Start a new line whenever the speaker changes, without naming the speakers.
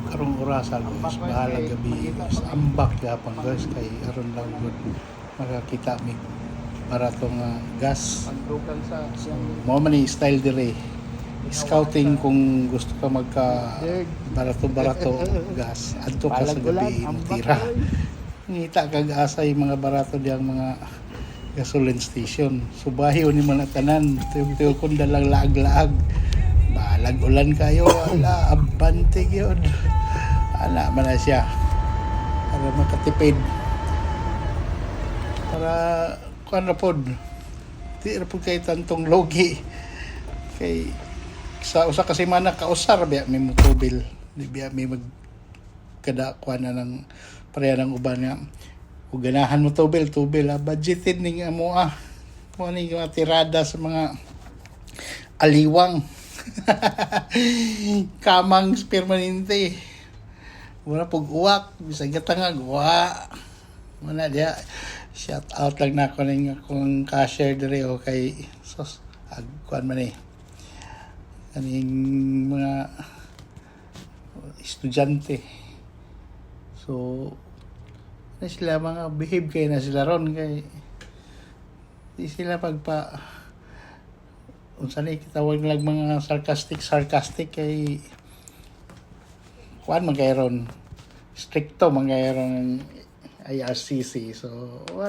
karong orasan guys, bahala gabi guys, ambak gapon guys kay aron lang gud makakita mi baratong gas. So, mo man ni style dire scouting kung gusto ka magka barato gas adto ka sa gabi tira ngita kag asay mga barato diyang mga gasoline station subahi ni mga tanan tuyo kun dalang laag-laag balag ulan kayo ala abante gyud ana man na siya para makatipid para kuan ra pod di ra pod kay tantong logi kay sa usa ka semana kausar biya may motobil di biya may mag kada kuan na ng pareha ng uban nga ug ganahan mo tubil budgeted ning amo kuan ning mga tirada sa mga aliwang kamang permanente wala pug uwak bisag gatangag wa wala dia shout out lang na ko ning akong cashier dire o kay sos kuan man kaning mga estudyante so na sila mga behave kay na sila ron kay di sila pagpa unsa ni kitawag lang mga sarcastic kay kuan man kay ron stricto man kay ron IRCC so wala